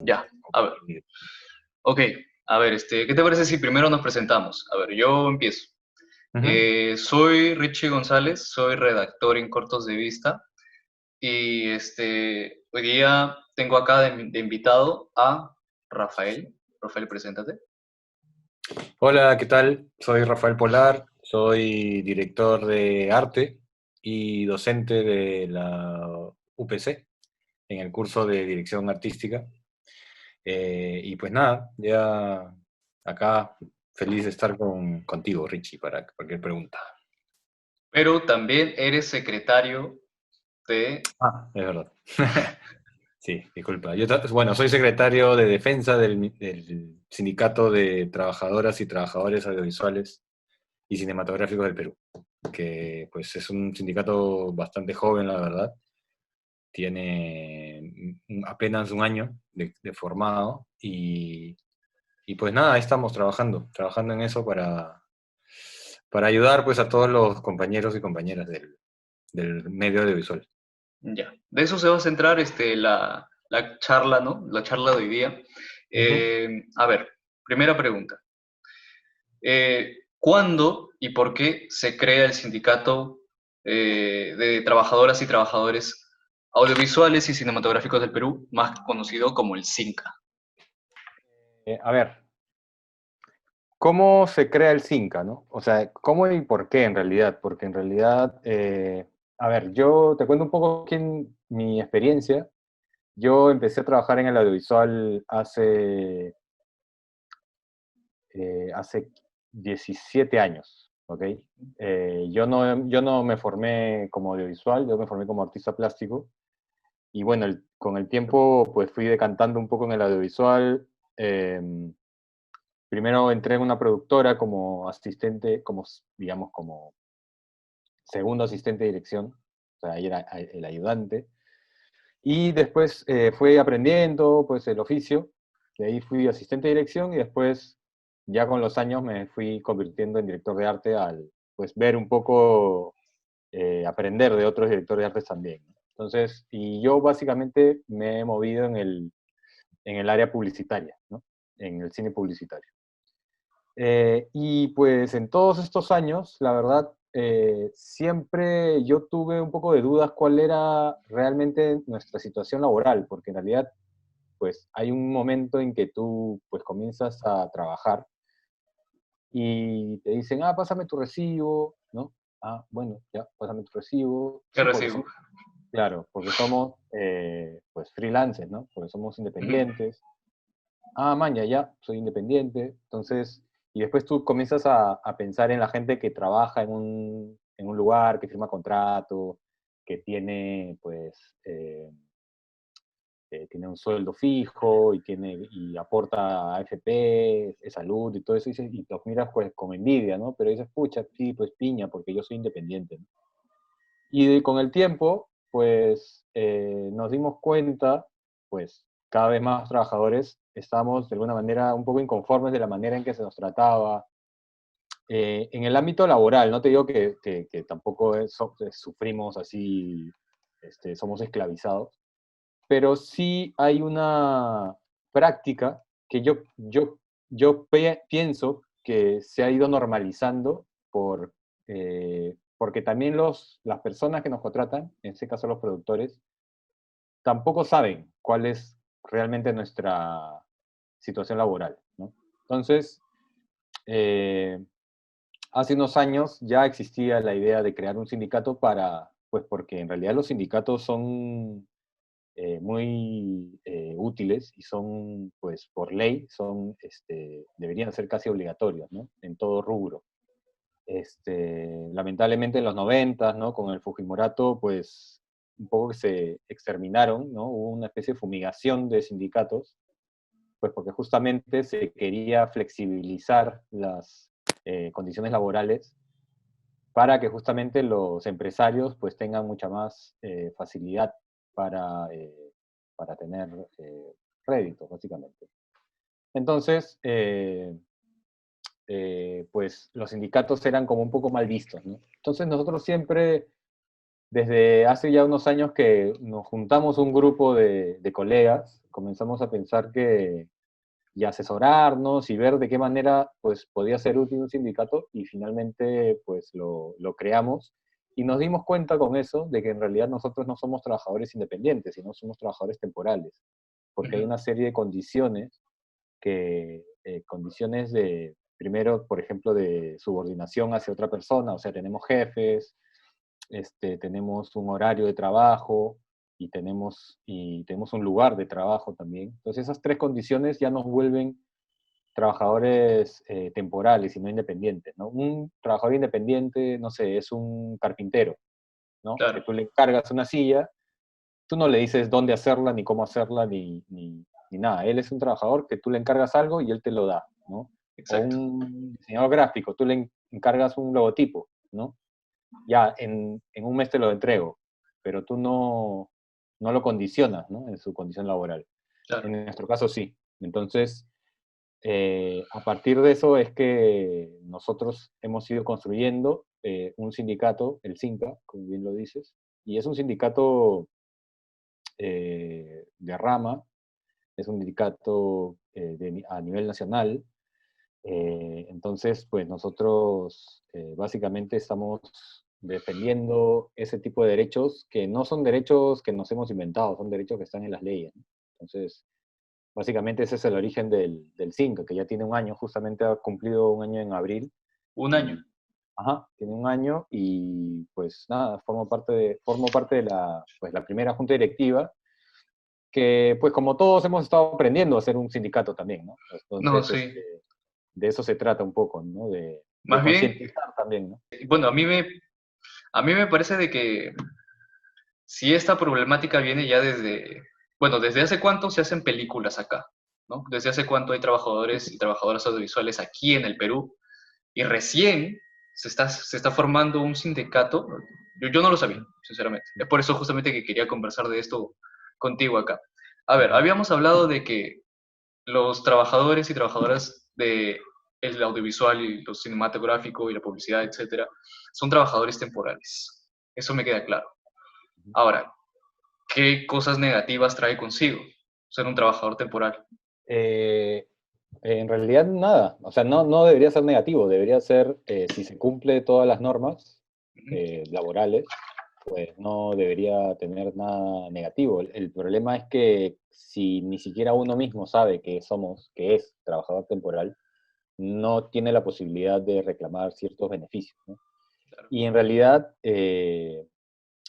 Ya, a ver. Comprendido. Ok, a ver, ¿qué te parece si primero nos presentamos? A ver, yo empiezo. Ujú. Soy Richie González, soy redactor en Cortos de Vista y hoy día tengo acá de invitado a Rafael. Rafael, preséntate. Hola, ¿qué tal? Soy Rafael Polar, soy director de arte y docente de la UPC en el curso de dirección artística. Y pues nada, ya acá feliz de estar contigo, Richie, para cualquier pregunta. Pero también eres secretario de... Ah, es verdad. Sí, disculpa. Bueno, soy secretario de defensa del Sindicato de Trabajadoras y Trabajadores Audiovisuales y Cinematográficos del Perú, que pues es un sindicato bastante joven, la verdad. Tiene apenas un año de formado y pues nada, ahí estamos trabajando en eso para ayudar pues a todos los compañeros y compañeras del medio audiovisual. Ya, de eso se va a centrar la charla, ¿no? La charla de hoy día. Ujú. A ver, primera pregunta. ¿Cuándo y por qué se crea el sindicato de trabajadoras y trabajadores audiovisuales y cinematográficos del Perú, más conocido como el CINCA? A ver, ¿cómo se crea el Cinca, no? O sea, ¿cómo y por qué en realidad? Porque en realidad, a ver, yo te cuento un poco aquí mi experiencia. Yo empecé a trabajar en el audiovisual hace 17 años, ¿ok? Yo no me formé como audiovisual, yo me formé como artista plástico. Y bueno, con el tiempo pues fui decantando un poco en el audiovisual. Primero entré en una productora como asistente, digamos, como segundo asistente de dirección, o sea, ahí era el ayudante. Y después fui aprendiendo pues el oficio, de ahí fui asistente de dirección y después ya con los años me fui convirtiendo en director de arte al pues ver un poco, aprender de otros directores de arte también, ¿no? Entonces, y yo básicamente me he movido en el área publicitaria, ¿no? En el cine publicitario. Y pues en todos estos años, la verdad, siempre yo tuve un poco de dudas cuál era realmente nuestra situación laboral, porque en realidad, pues hay un momento en que tú pues comienzas a trabajar y te dicen, ah, pásame tu recibo, ¿no? Ah, bueno, ya, pásame tu recibo. ¿Qué Sí, porque recibo? somos, claro, porque somos pues freelancers, ¿no? Porque somos Ujú. independientes. Ah, man, ya, soy independiente. Entonces, y después tú comienzas a pensar en la gente que trabaja en un lugar, que firma contrato, que tiene, pues, tiene un sueldo fijo y aporta a AFP, salud y todo eso, y los miras pues con envidia, ¿no? Pero dices, pucha, sí, pues piña, porque yo soy independiente, ¿no? Y con el tiempo, pues nos dimos cuenta, pues cada vez más trabajadores estamos de alguna manera un poco inconformes de la manera en que se nos trataba. En el ámbito laboral, no te digo que tampoco sufrimos así, somos esclavizados, pero sí hay una práctica que yo pienso que se ha ido normalizando porque también las personas que nos contratan, en este caso los productores, tampoco saben cuál es realmente nuestra situación laboral, ¿no? Entonces, eh, hace unos años ya existía la idea de crear un sindicato pues porque en realidad los sindicatos son muy útiles y son, pues por ley, deberían ser casi obligatorios, ¿no? En todo rubro. Lamentablemente en los 90, ¿no? Con el Fujimorato, pues un poco que se exterminaron, ¿no? Hubo una especie de fumigación de sindicatos, pues porque justamente se quería flexibilizar las condiciones laborales para que justamente los empresarios pues tengan mucha más facilidad para, eh, para tener réditos, básicamente. Entonces, pues los sindicatos eran como un poco mal vistos, ¿no? Entonces nosotros siempre Desde hace ya unos años que nos juntamos un grupo de colegas, comenzamos a pensar que, y asesorarnos y ver de qué manera pues, podía ser útil un sindicato y finalmente pues, lo creamos y nos dimos cuenta con eso de que en realidad nosotros no somos trabajadores independientes, sino somos trabajadores temporales, porque hay Ujú. una serie de condiciones condiciones de, primero, por ejemplo, de subordinación hacia otra persona, o sea, tenemos jefes, tenemos un horario de trabajo y tenemos un lugar de trabajo también. Entonces esas tres condiciones ya nos vuelven trabajadores temporales y no independientes, ¿no? Un trabajador independiente, no sé, es un carpintero, ¿no? Que Claro, tú le cargas una silla, tú no le dices dónde hacerla, ni cómo hacerla, ni nada. Él es un trabajador que tú le encargas algo y él te lo da, ¿no? O exacto. un diseñador gráfico, tú le encargas un logotipo, ¿no? Ya, en un mes te lo entrego, pero tú no lo condicionas, ¿no? En su condición laboral. Claro. En nuestro caso sí. Entonces, a partir de eso es que nosotros hemos ido construyendo un sindicato, el CINCA, como bien lo dices, y es un sindicato de rama, es un sindicato a nivel nacional. Entonces, pues nosotros básicamente estamos defendiendo ese tipo de derechos que no son derechos que nos hemos inventado, son derechos que están en las leyes, ¿no? Entonces, básicamente ese es el origen del CINCA, que ya tiene un año, justamente ha cumplido un año en abril, Un año. y, ajá, tiene un año y pues nada, formo parte de la primera junta directiva, que pues como todos hemos estado aprendiendo a ser un sindicato también, ¿no? No, Entonces, sí. de eso se trata un poco, ¿no? De Más bien, concientizar también, ¿no? bueno, a mí me parece de que si esta problemática viene ya bueno, ¿desde hace cuánto se hacen películas acá? ¿No? ¿Desde hace cuánto hay trabajadores y trabajadoras audiovisuales aquí en el Perú? Y recién se está formando un sindicato. Yo no lo sabía, sinceramente. Es por eso justamente que quería conversar de esto contigo acá. A ver, Ujú. habíamos hablado de que los trabajadores y trabajadoras de el audiovisual y lo cinematográfico y la publicidad, etcétera, son trabajadores temporales. Eso me queda claro. Ahora, ¿qué cosas negativas trae consigo ser un trabajador temporal? Eh, en realidad nada, o sea, no debería ser negativo, debería ser, si se cumple todas las normas Ujú. laborales, pues no debería tener nada negativo. El problema es que si ni siquiera uno mismo sabe que es trabajador temporal, no tiene la posibilidad de reclamar ciertos beneficios, ¿no? Claro. Y en realidad,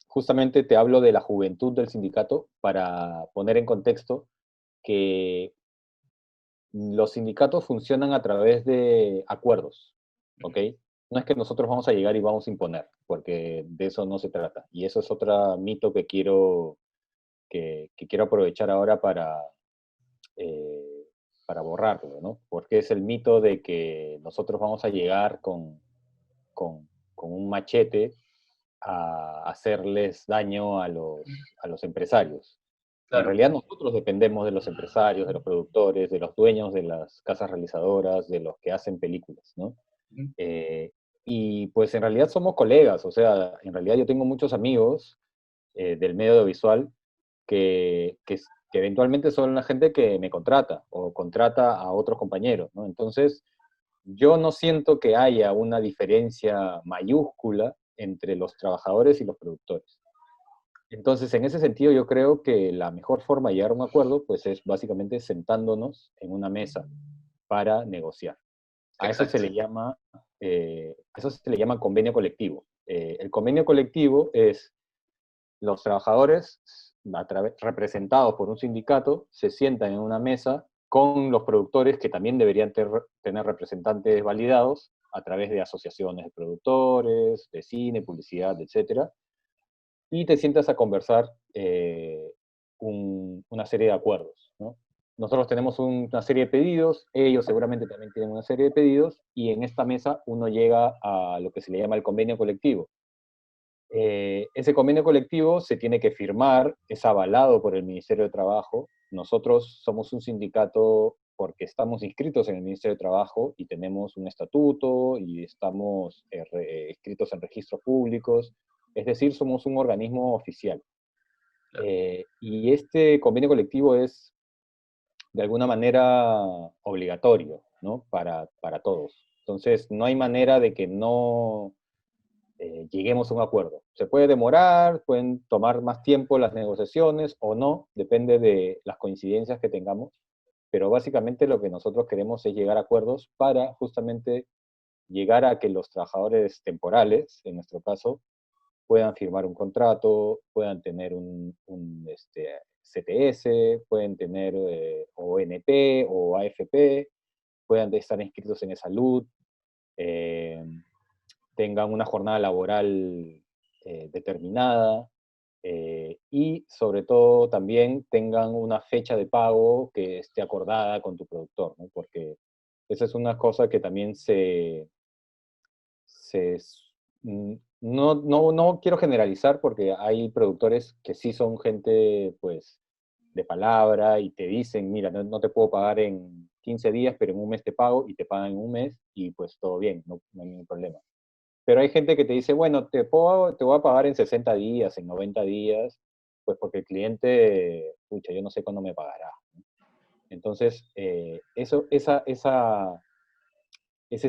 justamente te hablo de la juventud del sindicato para poner en contexto que los sindicatos funcionan a través de acuerdos, ¿ok? No es que nosotros vamos a llegar y vamos a imponer, porque de eso no se trata. Y eso es otro mito que quiero aprovechar ahora para borrarlo, ¿no? Porque es el mito de que nosotros vamos a llegar con un machete a hacerles daño a los empresarios. En Claro. realidad nosotros dependemos de los empresarios, de los productores, de los dueños de las casas realizadoras, de los que hacen películas, ¿no? Ujú. Eh, y pues en realidad somos colegas, o sea, en realidad yo tengo muchos amigos del medio audiovisual que eventualmente son la gente que me contrata o contrata a otros compañeros, ¿no? Entonces, yo no siento que haya una diferencia mayúscula entre los trabajadores y los productores. Entonces, en ese sentido, yo creo que la mejor forma de llegar a un acuerdo, pues es básicamente sentándonos en una mesa para negociar. A eso se Exacto. le llama, a eso se le llama convenio colectivo. El convenio colectivo es los trabajadores, representados por un sindicato, se sientan en una mesa con los productores que también deberían tener representantes validados a través de asociaciones de productores, de cine, publicidad, etcétera, y te sientas a conversar una serie de acuerdos, ¿no? Nosotros tenemos una serie de pedidos, ellos seguramente también tienen una serie de pedidos, y en esta mesa uno llega a lo que se le llama el convenio colectivo. Ese convenio colectivo se tiene que firmar, es avalado por el Ministerio de Trabajo. Nosotros somos un sindicato porque estamos inscritos en el Ministerio de Trabajo y tenemos un estatuto y estamos inscritos en registros públicos. Es decir, somos un organismo oficial. Claro. Y este convenio colectivo es, de alguna manera, obligatorio, ¿no? Para todos. Entonces, no hay manera de que no lleguemos a un acuerdo. Se puede demorar, pueden tomar más tiempo las negociaciones o no, depende de las coincidencias que tengamos, pero básicamente lo que nosotros queremos es llegar a acuerdos para justamente llegar a que los trabajadores temporales, en nuestro caso, puedan firmar un contrato, puedan tener CTS, pueden tener ONP o AFP, puedan estar inscritos en salud, eh, tengan una jornada laboral determinada y sobre todo también tengan una fecha de pago que esté acordada con tu productor, ¿no? Porque esa es una cosa que también se no quiero generalizar porque hay productores que sí son gente pues de palabra y te dicen, mira, no te puedo pagar en 15 días, pero en un mes te pago y te pagan en un mes y pues todo bien, no hay ningún problema. Pero hay gente que te dice, bueno, te voy a pagar en 60 días, en 90 días, pues porque el cliente, pucha, yo no sé cuándo me pagará. Entonces, ese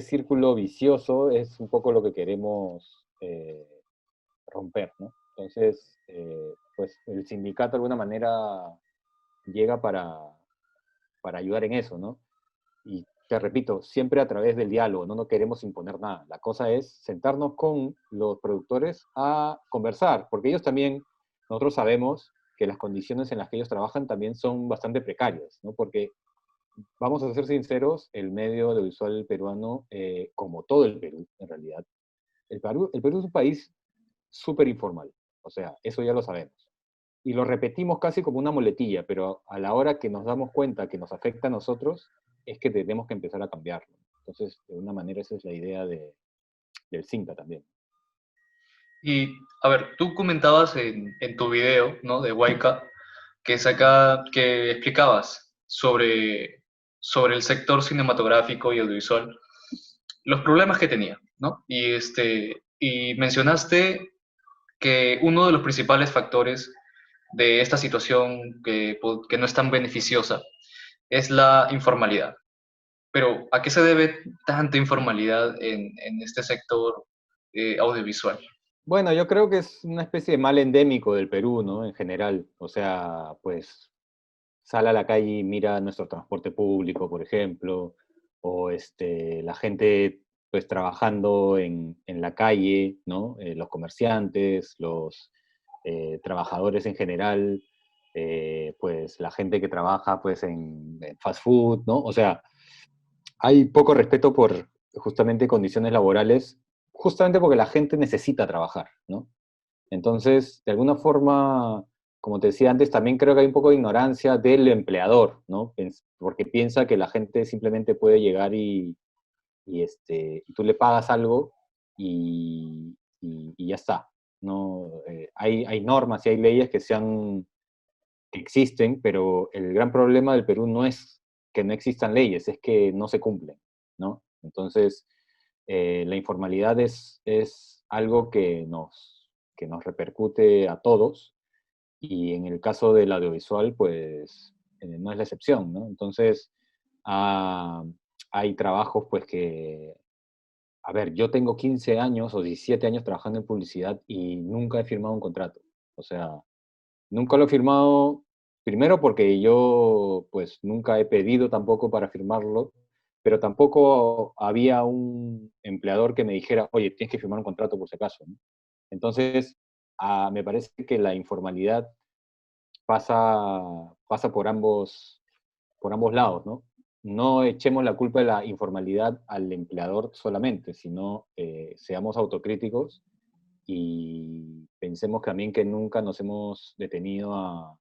círculo vicioso es un poco lo que queremos romper, ¿no? Entonces, pues el sindicato de alguna manera llega para ayudar en eso, ¿no? Y te repito, siempre a través del diálogo, no queremos imponer nada. La cosa es sentarnos con los productores a conversar, porque ellos también, nosotros sabemos que las condiciones en las que ellos trabajan también son bastante precarias, ¿no? Porque, vamos a ser sinceros, el medio audiovisual peruano, como todo el Perú, en realidad, el Perú es un país súper informal, o sea, eso ya lo sabemos y lo repetimos casi como una muletilla, pero a la hora que nos damos cuenta que nos afecta a nosotros, es que tenemos que empezar a cambiarlo. Entonces, de una manera, esa es la idea del Cinta también. Y, a ver, tú comentabas en tu video, ¿no? De Waika, que explicabas sobre el sector cinematográfico y audiovisual, los problemas que tenía, ¿no? Y mencionaste que uno de los principales factores de esta situación que no es tan beneficiosa es la informalidad. Pero, ¿a qué se debe tanta informalidad en este sector audiovisual? Bueno, yo creo que es una especie de mal endémico del Perú, ¿no? En general. O sea, pues sale a la calle y mira nuestro transporte público, por ejemplo, o la gente pues trabajando en la calle, ¿no? Los comerciantes, los trabajadores en general, pues la gente que trabaja pues en fast food, ¿no? O sea, hay poco respeto por justamente condiciones laborales, justamente porque la gente necesita trabajar, ¿no? Entonces, de alguna forma, como te decía antes, también creo que hay un poco de ignorancia del empleador, ¿no? Porque piensa que la gente simplemente puede llegar y tú le pagas algo y ya está. ¿No? Hay normas y hay leyes que existen, pero el gran problema del Perú no es que no existan leyes, es que no se cumplen, ¿no? Entonces, la informalidad es algo que nos repercute a todos, y en el caso del audiovisual, pues no es la excepción, ¿no? Entonces, ah, hay trabajos pues que, a ver, yo tengo 15 años o 17 años trabajando en publicidad y nunca he firmado un contrato. O sea, nunca lo he firmado, primero porque yo pues nunca he pedido tampoco para firmarlo, pero tampoco había un empleador que me dijera, oye, tienes que firmar un contrato por si acaso, ¿no? Entonces, me parece que la informalidad pasa por ambos lados, ¿no? No echemos la culpa de la informalidad al empleador solamente, sino seamos autocríticos y pensemos también que nunca nos hemos detenido a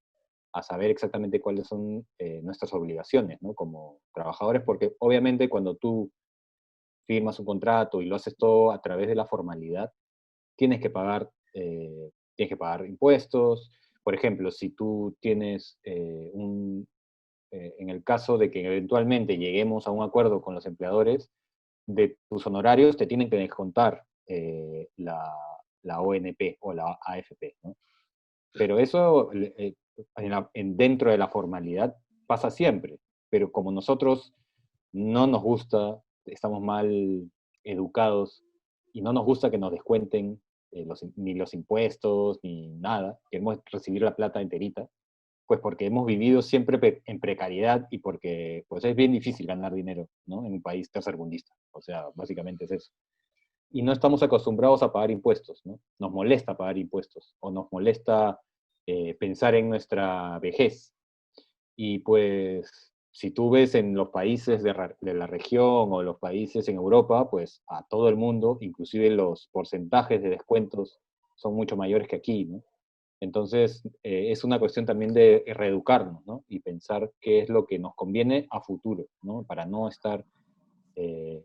saber exactamente cuáles son nuestras obligaciones, ¿no? Como trabajadores, porque obviamente cuando tú firmas un contrato y lo haces todo a través de la formalidad, tienes que pagar, impuestos. Por ejemplo, si tú tienes en el caso de que eventualmente lleguemos a un acuerdo con los empleadores, de tus honorarios te tienen que descontar la ONP o la AFP, ¿no? Pero eso dentro de la formalidad pasa siempre, pero como nosotros no nos gusta, estamos mal educados y no nos gusta que nos descuenten ni los impuestos ni nada, queremos recibir la plata enterita, pues porque hemos vivido siempre en precariedad y porque pues es bien difícil ganar dinero, ¿no? En un país tercermundista, o sea, básicamente es eso. Y no estamos acostumbrados a pagar impuestos, ¿no? Nos molesta pagar impuestos o nos molesta pensar en nuestra vejez. Y pues si tú ves en los países de la región o los países en Europa, pues a todo el mundo, inclusive los porcentajes de descuentos son mucho mayores que aquí, ¿no? Entonces, es una cuestión también de reeducarnos, ¿no? Y pensar qué es lo que nos conviene a futuro, ¿no? Para no estar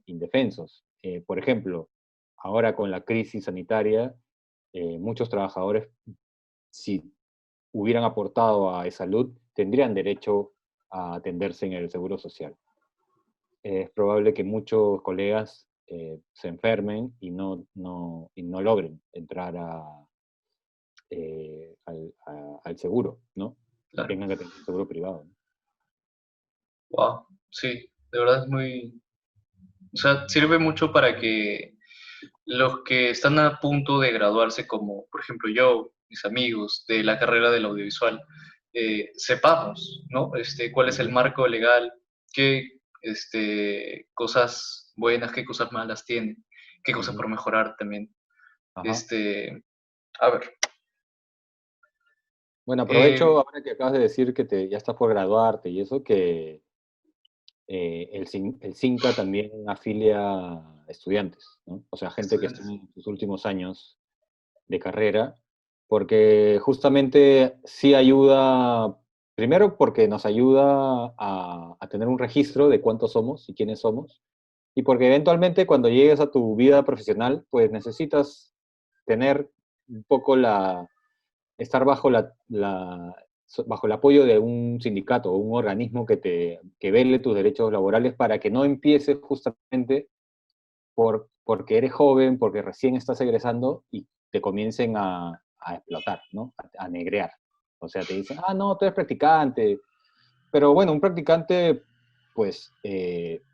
indefensos. Por ejemplo, ahora con la crisis sanitaria, muchos trabajadores, si hubieran aportado a salud, tendrían derecho a atenderse en el Seguro Social. Es probable que muchos colegas se enfermen y no logren entrar al seguro, ¿no? Y Claro. tengan que tener un seguro privado, ¿no? Wow, sí, de verdad es muy, o sea, sirve mucho para que los que están a punto de graduarse, como por ejemplo yo, mis amigos de la carrera del audiovisual, sepamos, ¿no? Cuál es el marco legal, qué cosas buenas, qué cosas malas tiene, qué cosas Ujú. por mejorar también. Ajá. Este, a ver, Bueno, eh, aprovecho ahora que acabas de decir que ya estás por graduarte y eso, que el CINCA también afilia estudiantes, ¿no? O sea, gente que está estudiantes, en sus últimos años de carrera, porque justamente sí ayuda, primero porque nos ayuda a tener un registro de cuántos somos y quiénes somos, y porque eventualmente cuando llegues a tu vida profesional, pues necesitas tener un poco estar bajo el apoyo de un sindicato o un organismo que vele tus derechos laborales para que no empieces justamente porque eres joven, porque recién estás egresando y te comiencen a explotar, ¿no? A negrear. O sea, te dicen, ah, no, tú eres practicante. Pero bueno, un practicante, pues,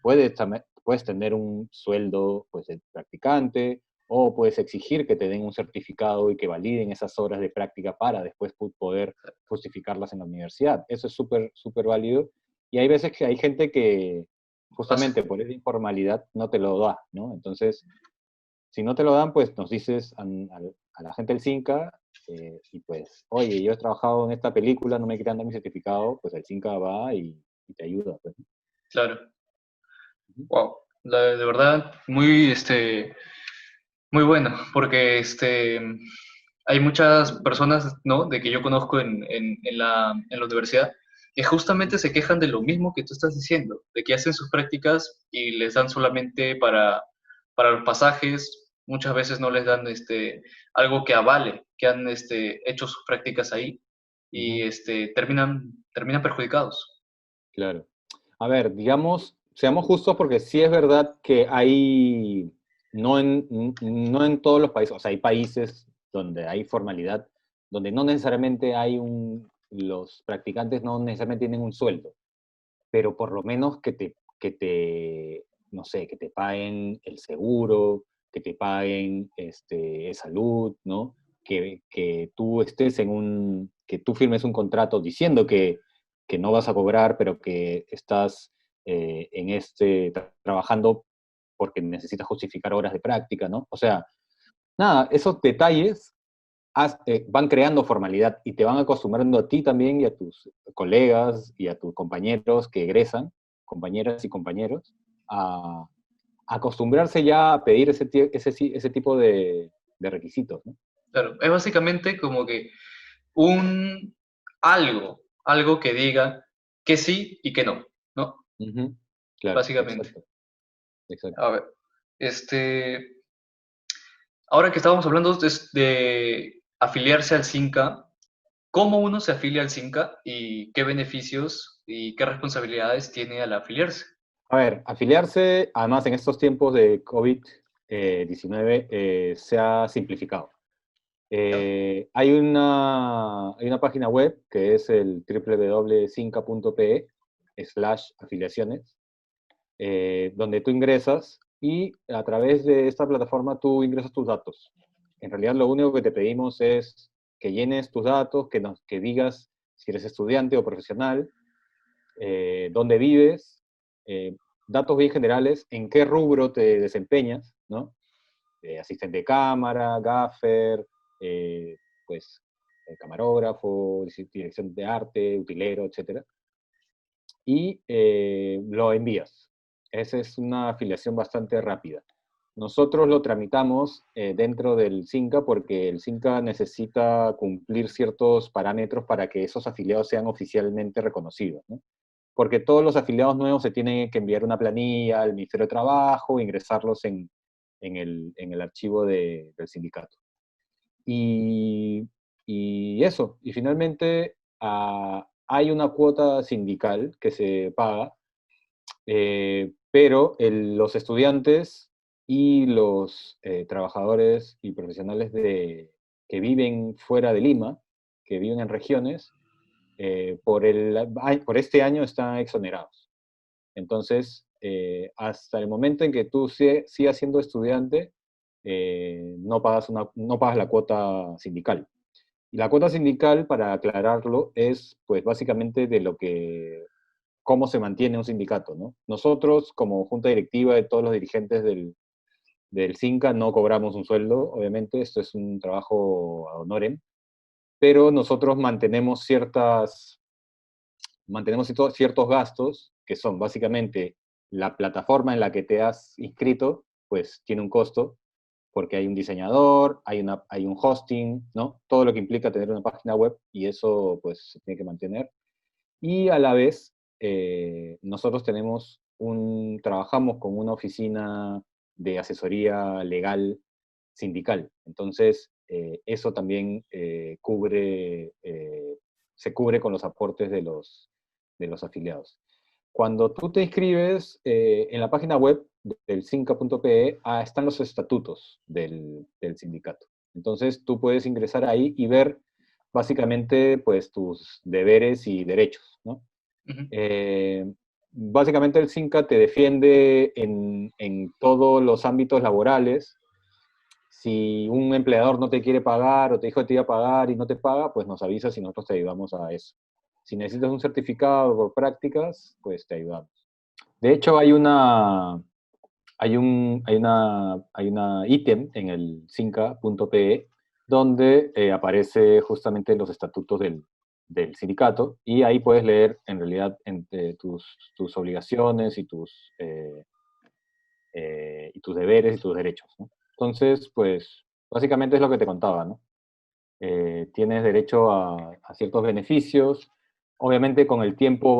puedes tener un sueldo, pues, de practicante, o puedes exigir que te den un certificado y que validen esas horas de práctica para después poder justificarlas en la universidad. Eso es súper, súper válido. Y hay veces que hay gente que hace, justamente por esa informalidad no te lo da, ¿no? Entonces, si no te lo dan, pues nos dices a la gente del CINCA y pues, oye, yo he trabajado en esta película, no me quieren dar mi certificado, pues el CINCA va y te ayuda, pues. claro, Ujú. wow, de verdad, muy, muy bueno, porque hay muchas personas, ¿no? De que yo conozco en la universidad que justamente se quejan de lo mismo que tú estás diciendo, de que hacen sus prácticas y les dan solamente para los pasajes, muchas veces no les dan algo que avale que han hecho sus prácticas ahí y Ujú. terminan perjudicados. Claro. A ver, digamos, seamos justos porque sí es verdad que hay, no en todos los países, o sea, hay países donde hay formalidad, donde no necesariamente los practicantes no necesariamente tienen un sueldo, pero por lo menos no sé, que te paguen el seguro, que te paguen salud, ¿no? Que tú estés que tú firmes un contrato diciendo que no vas a cobrar, pero que estás trabajando porque necesitas justificar horas de práctica, ¿no? O sea, nada, esos detalles van creando formalidad y te van acostumbrando a ti también y a tus colegas y a tus compañeros que egresan, compañeras y compañeros, a acostumbrarse ya a pedir ese tipo de requisitos, ¿no? Claro, es básicamente como que un algo que diga que sí y que no, ¿no? Ujú. Claro, Básicamente. exacto, exacto. A ver, ahora que estábamos hablando de afiliarse al CINCA, ¿cómo uno se afilia al CINCA y qué beneficios y qué responsabilidades tiene al afiliarse? A ver, afiliarse, además en estos tiempos de COVID-19 se ha simplificado. Hay una página web que es el www.cinca.pe/afiliaciones, donde tú ingresas y a través de esta plataforma tú ingresas tus datos. En realidad lo único que te pedimos es que llenes tus datos, que digas si eres estudiante o profesional, dónde vives, datos bien generales, en qué rubro te desempeñas, ¿no? Asistente de cámara, gaffer, eh, pues camarógrafo, dirección de arte, utilero, etcétera, y lo envías. Esa es una afiliación bastante rápida. Nosotros lo tramitamos dentro del CINCA porque el CINCA necesita cumplir ciertos parámetros para que esos afiliados sean oficialmente reconocidos, ¿no? Porque todos los afiliados nuevos se tienen que enviar una planilla al Ministerio de Trabajo, ingresarlos en el archivo del sindicato. Y, y eso, y finalmente hay una cuota sindical que se paga, pero los estudiantes y los trabajadores y profesionales que viven fuera de Lima, que viven en regiones, por este año están exonerados. Entonces, hasta el momento en que tú sigas siendo estudiante, no pagas la cuota sindical. Y la cuota sindical, para aclararlo, es pues básicamente cómo se mantiene un sindicato, ¿no? Nosotros, como junta directiva de todos los dirigentes del CINCA, no cobramos un sueldo, obviamente, esto es un trabajo ad honorem, pero nosotros mantenemos ciertos gastos, que son básicamente la plataforma en la que te has inscrito, pues tiene un costo, porque hay un diseñador, hay un hosting, ¿no? Todo lo que implica tener una página web, y eso pues se tiene que mantener. Y a la vez, nosotros trabajamos con una oficina de asesoría legal sindical. Entonces, eso también se cubre con los aportes de los afiliados. Cuando tú te inscribes en la página web del cinca.pe, están los estatutos del sindicato. Entonces, tú puedes ingresar ahí y ver básicamente pues tus deberes y derechos, ¿no? Ujú. Básicamente el CINCA te defiende en todos los ámbitos laborales. Si un empleador no te quiere pagar o te dijo que te iba a pagar y no te paga, pues nos avisas y nosotros te ayudamos a eso. Si necesitas un certificado por prácticas, pues te ayudamos. De hecho, hay una ítem en el cinca.pe donde aparece justamente los estatutos del sindicato, y ahí puedes leer en realidad entre tus obligaciones y tus deberes y tus derechos, ¿no? Entonces, pues básicamente es lo que te contaba, ¿no? Tienes derecho a ciertos beneficios. Obviamente con el tiempo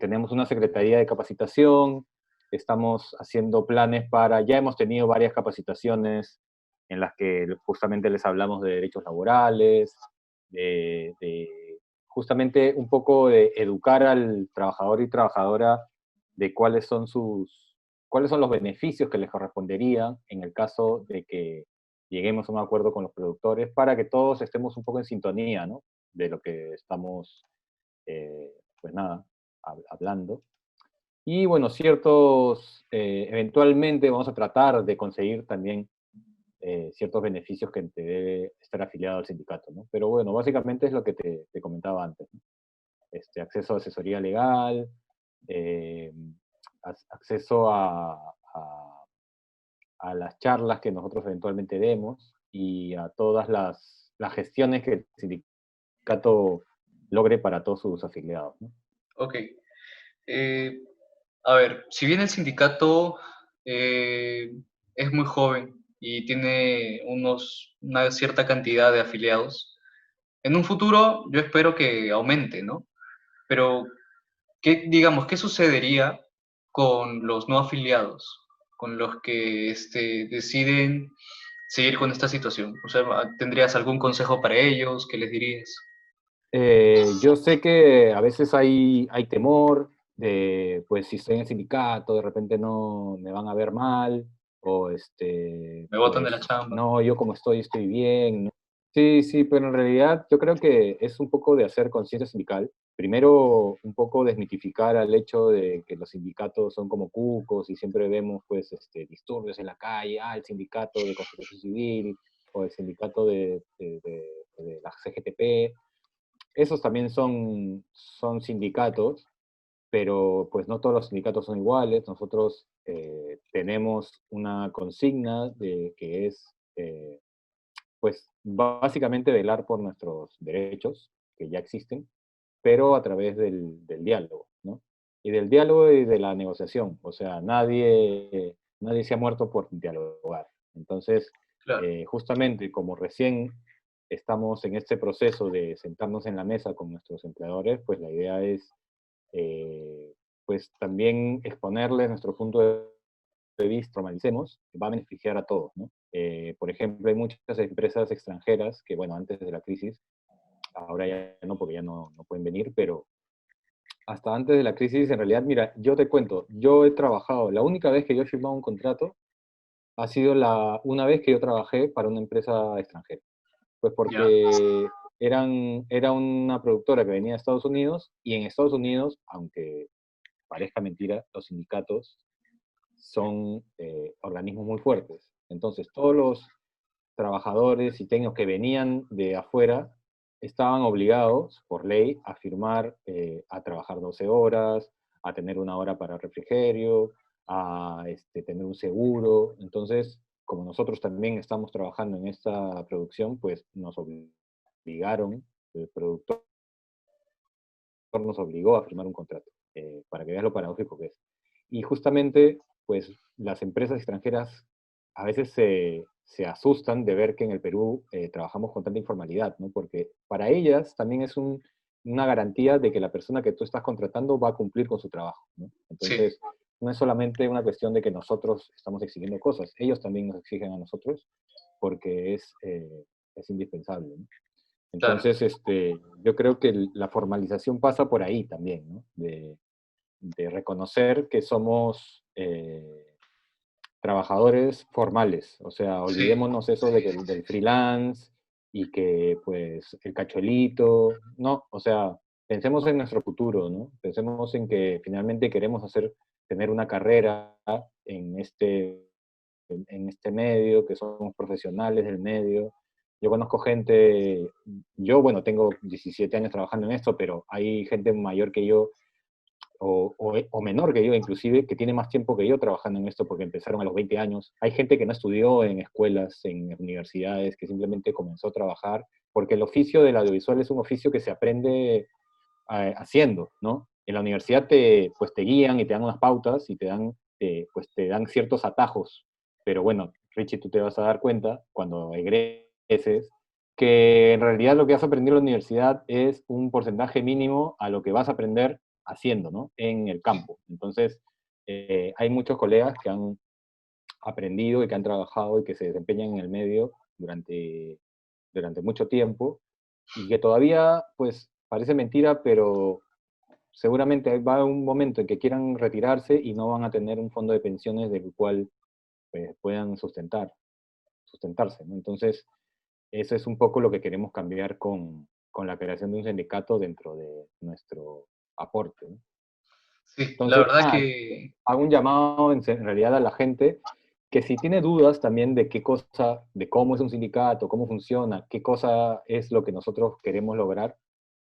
tenemos una secretaría de capacitación, estamos haciendo planes ya hemos tenido varias capacitaciones en las que justamente les hablamos de derechos laborales, justamente un poco de educar al trabajador y trabajadora de cuáles son los beneficios que les corresponderían en el caso de que lleguemos a un acuerdo con los productores, para que todos estemos un poco en sintonía, ¿no? De lo que estamos, pues nada, hablando. Y bueno, eventualmente vamos a tratar de conseguir también ciertos beneficios que te debe estar afiliado al sindicato, ¿no? Pero bueno, básicamente es lo que te comentaba antes, ¿no? Acceso a asesoría legal, eh, acceso a las charlas que nosotros eventualmente demos y a todas las gestiones que el sindicato logre para todos sus afiliados, ¿no? Ok. Eh, a ver, si bien el sindicato eh, es muy joven y tiene una cierta cantidad de afiliados, en un futuro yo espero que aumente, ¿no? Pero, digamos, qué sucedería con los no afiliados, con los que deciden seguir con esta situación? O sea, ¿tendrías algún consejo para ellos? ¿Qué les dirías? Yo sé que a veces hay temor de, pues si estoy en el sindicato, de repente no me van a ver mal, o Me botan de la pues chamba. no, yo como estoy bien, ¿no? Sí, sí, pero en realidad yo creo que es un poco de hacer conciencia sindical. Primero, un poco desmitificar al hecho de que los sindicatos son como cucos y siempre vemos pues disturbios en la calle, el sindicato de construcción civil o el sindicato de la CGTP. Esos también son sindicatos, pero pues no todos los sindicatos son iguales. Nosotros tenemos una consigna que es pues básicamente velar por nuestros derechos, que ya existen, pero a través del diálogo, ¿no? Y del diálogo y de la negociación. O sea, nadie se ha muerto por dialogar. Entonces, Claro, justamente como recién estamos en este proceso de sentarnos en la mesa con nuestros empleadores, pues la idea es pues también exponerles nuestro punto de vista, formalicemos, va a beneficiar a todos, ¿no? Por ejemplo, hay muchas empresas extranjeras que, bueno, antes de la crisis, ahora ya no, porque ya no pueden venir, pero hasta antes de la crisis, en realidad, mira, yo te cuento, yo he trabajado, la única vez que yo he firmado un contrato ha sido una vez que yo trabajé para una empresa extranjera. Pues ya, porque era una productora que venía de Estados Unidos y en Estados Unidos, aunque parezca mentira, los sindicatos son organismos muy fuertes. Entonces, todos los trabajadores y técnicos que venían de afuera estaban obligados por ley a firmar, a trabajar 12 horas, a tener una hora para refrigerio, a tener un seguro. Entonces, como nosotros también estamos trabajando en esta producción, pues nos obligaron, el productor nos obligó a firmar un contrato, para que veas lo paradójico que es. Y justamente, pues las empresas extranjeras a veces se asustan de ver que en el Perú trabajamos con tanta informalidad, ¿no? Porque para ellas también es una garantía de que la persona que tú estás contratando va a cumplir con su trabajo, ¿no? sí, Entonces, no es solamente una cuestión de que nosotros estamos exigiendo cosas, ellos también nos exigen a nosotros porque es indispensable, ¿no? claro, Entonces, yo creo que la formalización pasa por ahí también, ¿no? De reconocer que somos trabajadores formales, o sea, sí, olvidémonos eso sí, sí, del sí, sí. freelance y que pues el cachuelito, no, o sea, pensemos en nuestro futuro, ¿no? Pensemos en que finalmente queremos tener una carrera en en este medio, que somos profesionales del medio. Yo conozco gente, yo bueno, tengo 17 años trabajando en esto, pero hay gente mayor que yo o menor que yo inclusive, que tiene más tiempo que yo trabajando en esto porque empezaron a los 20 años. Hay gente que no estudió en escuelas, en universidades, que simplemente comenzó a trabajar, porque el oficio del audiovisual es un oficio que se aprende haciendo, ¿no? En la universidad pues te guían y te dan unas pautas y pues te dan ciertos atajos, pero bueno, Richie, tú te vas a dar cuenta cuando egreses que en realidad lo que has aprendido en la universidad es un porcentaje mínimo a lo que vas a aprender haciendo, ¿no? En el campo. Entonces, hay muchos colegas que han aprendido y que han trabajado y que se desempeñan en el medio durante mucho tiempo y que todavía, pues, parece mentira, pero seguramente va a un momento en que quieran retirarse y no van a tener un fondo de pensiones del cual pues, puedan sustentarse, ¿no? Entonces, eso es un poco lo que queremos cambiar con la creación de un sindicato dentro de nuestro aporte, ¿no? Sí, la Entonces, verdad que hago un llamado en realidad a la gente que si tiene dudas también de qué cosa, de cómo es un sindicato, cómo funciona, qué cosa es lo que nosotros queremos lograr,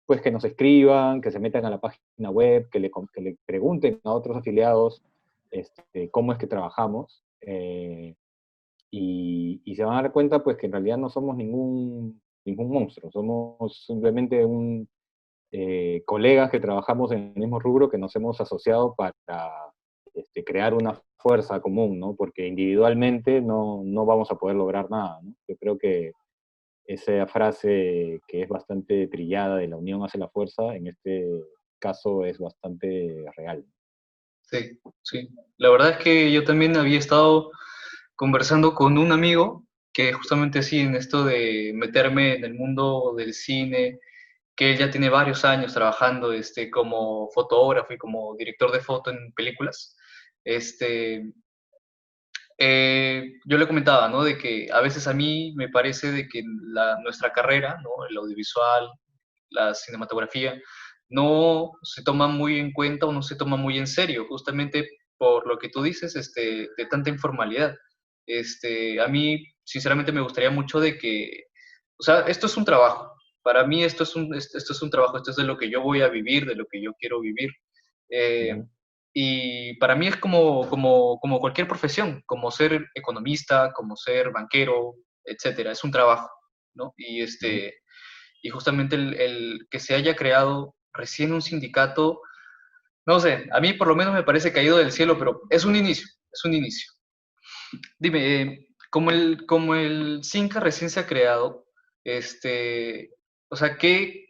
pues que nos escriban, que se metan a la página web, que le pregunten a otros afiliados cómo es que trabajamos y se van a dar cuenta pues que en realidad no somos ningún monstruo, somos simplemente colegas que trabajamos en el mismo rubro que nos hemos asociado para crear una fuerza común, ¿no? Porque individualmente no vamos a poder lograr nada, ¿no? Yo creo que esa frase que es bastante trillada de la unión hace la fuerza, en este caso es bastante real. sí, sí. La verdad es que yo también había estado conversando con un amigo que justamente sí, en esto de meterme en el mundo del cine, que él ya tiene varios años trabajando como fotógrafo y como director de foto en películas. Este, yo le comentaba, ¿no? De que a veces a mí me parece de que nuestra carrera, ¿no? El audiovisual, la cinematografía, no se toma muy en cuenta o no se toma muy en serio, justamente por lo que tú dices, de tanta informalidad. A mí, sinceramente, me gustaría mucho de que, o sea, esto es un trabajo. Para mí esto es un trabajo, esto es de lo que yo voy a vivir, de lo que yo quiero vivir. Eh, Ujú, y para mí es como cualquier profesión, como ser economista, como ser banquero, etcétera. Es un trabajo, ¿no? ujú, Y justamente el que se haya creado recién un sindicato, no sé, a mí por lo menos me parece caído del cielo, pero es un inicio, es un inicio. Dime, como el Cinca recién se ha creado, o sea, ¿qué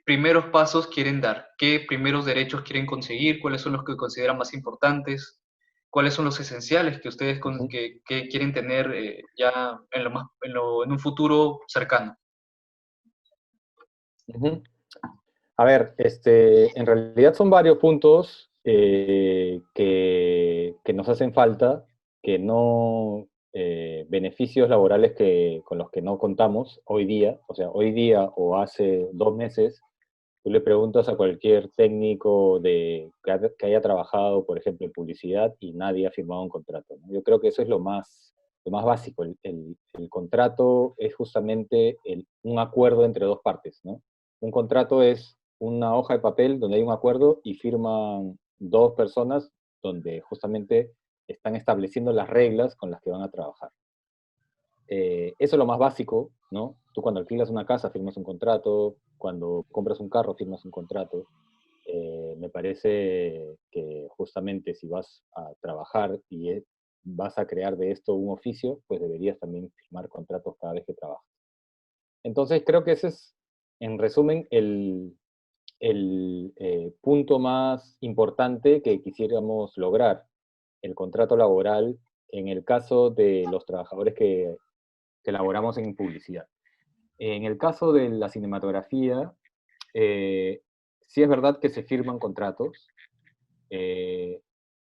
primeros pasos quieren dar? ¿Qué primeros derechos quieren conseguir? ¿Cuáles son los que consideran más importantes? ¿Cuáles son los esenciales que ustedes ujú, que quieren tener ya en un futuro cercano? ujú. A ver, en realidad son varios puntos que nos hacen falta, que no, beneficios laborales con los que no contamos hoy día, o sea, hoy día o hace 2 meses, tú le preguntas a cualquier técnico que haya trabajado, por ejemplo, en publicidad y nadie ha firmado un contrato, ¿no? Yo creo que eso es lo más básico. El contrato es justamente un acuerdo entre dos partes, ¿no? Un contrato es una hoja de papel donde hay un acuerdo y firman dos personas donde justamente están estableciendo las reglas con las que van a trabajar. Eso es lo más básico, ¿no? Tú cuando alquilas una casa firmas un contrato, cuando compras un carro firmas un contrato. Me parece que justamente si vas a trabajar y vas a crear de esto un oficio, pues deberías también firmar contratos cada vez que trabajas. Entonces creo que ese es, en resumen, el punto más importante que quisiéramos lograr, el contrato laboral en el caso de los trabajadores que laboramos en publicidad. En el caso de la cinematografía, sí es verdad que se firman contratos, eh,